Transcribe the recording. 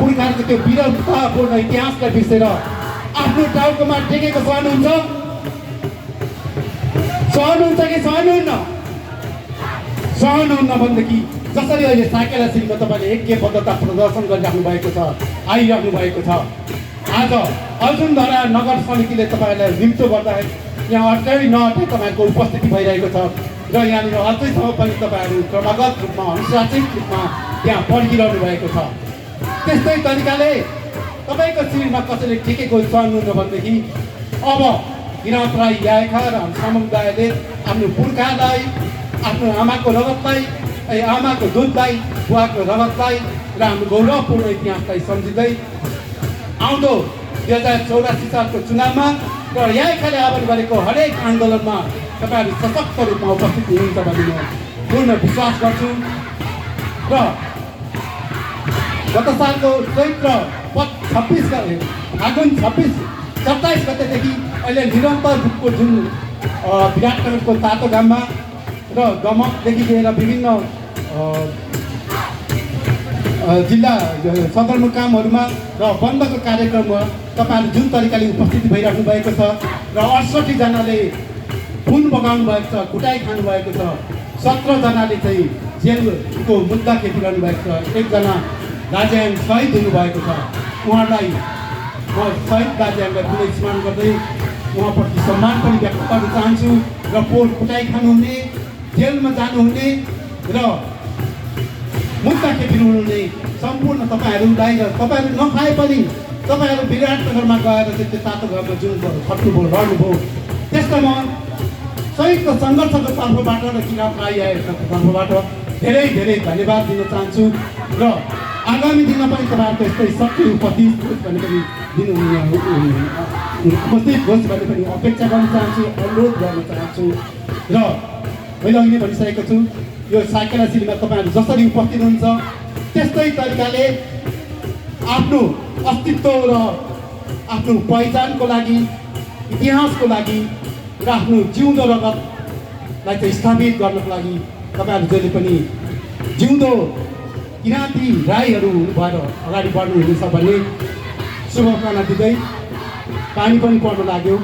पुर्खाहरूको त्यो वीरतापूर्ण इतिहासलाई बिर्सेर आफ्नो टाउकोमा टेकेको सहनुहुन्छ कि सहनुहुन्न भनेदेखि जसरी अहिले साकेला सिलमा तपाईँले ऐक्यबद्धता प्रदर्शन गरिराख्नु भएको छ, आइराख्नु भएको छ। आज अर्जुनधरा नगर समितिले तपाईँलाई निम्तो गर्दाखेरि यहाँ अट्टै नअट्टै तपाईँहरूको उपस्थिति भइरहेको छ र यहाँनिर अझैसम्म पनि तपाईँहरू क्रमागत रूपमा अनुशासित रूपमा त्यहाँ पर्खिरहनु भएको छ। त्यस्तै तरिकाले तपाईँको शिविरमा कसैले टेकेको सहनुहुन्न भनेदेखि अब विनोद राई ल्याएका र हाम्रो समुदायले आफ्नो पुर्खालाई, आफ्नो आमाको रगतलाई, आमाको दुधलाई, बुवाको रगतलाई र हाम्रो गौरवपूर्ण इतिहासलाई सम्झिँदै आउँदो 2084 सालको चुनावमा र याइखाले आह्वान गरेको हरेक आन्दोलनमा तपाईँहरू सशक्त रूपमा उपस्थित हुनुहुन्छ भन्ने म पूर्ण विश्वास गर्छु। र गत सालको चैत्र 26 गते फागुन 27 गतेदेखि अहिले निरन्तर रूपको जुन विराटनगरको तातो घाममा र गमकदेखि लिएर विभिन्न जिल्ला सदरमुकामहरूमा र बन्दको कार्यक्रममा तपाईँहरू जुन तरिकाले उपस्थिति भइराख्नु भएको छ र 68 जनाले खुन बगाउनु भएको छ, कुटाइ खानु भएको छ, 17 जनाले चाहिँ जेलको मुद्दा खेपिरहनु भएको छ, 1 जना गार्जियन शहीद हुनुभएको छ। उहाँलाई म शहीद गार्जियनलाई पुनः स्मरण गर्दै उहाँप्रति सम्मान पनि व्यक्त गर्न चाहन्छु र पोल कुटाइ खानुहुने, जेलमा जानुहुने र मुद्दा खेपिनुहुने सम्पूर्ण तपाईँहरूलाई र तपाईँहरू नखाए पनि तपाईँहरू विराटनगरमा गएर चाहिँ त्यो तातो घरमा जुन खट्नुभयो, लड्नुभयो, त्यसमा संयुक्त सङ्घर्षको तर्फबाट र किरात राईको तर्फबाट धेरै धेरै धन्यवाद दिन चाहन्छु र आगामी दिनमा पनि तपाईँहरूको यस्तै सक्रिय उपस्थित होस् भन्ने पनि उपस्थित होस् भन्ने पनि अपेक्षा गर्न चाहन्छु, अनुरोध गर्न चाहन्छु। र मैले अहिले भनिसकेको छु, यो साकेला सिलमा तपाईँहरू जसरी उपस्थित हुनुहुन्छ त्यस्तै तरिकाले आफ्नो अस्तित्व र आफ्नो पहिचानको लागि, इतिहासको लागि र आफ्नो जिउँदो रगतलाई चाहिँ स्थापित गर्नको लागि तपाईँहरू जहिले पनि जिउँदो किराँती राईहरू भएर अगाडि बढ्नुहुनेछ भन्ने शुभकामना दिँदै पानी पनि पर्न लाग्यो।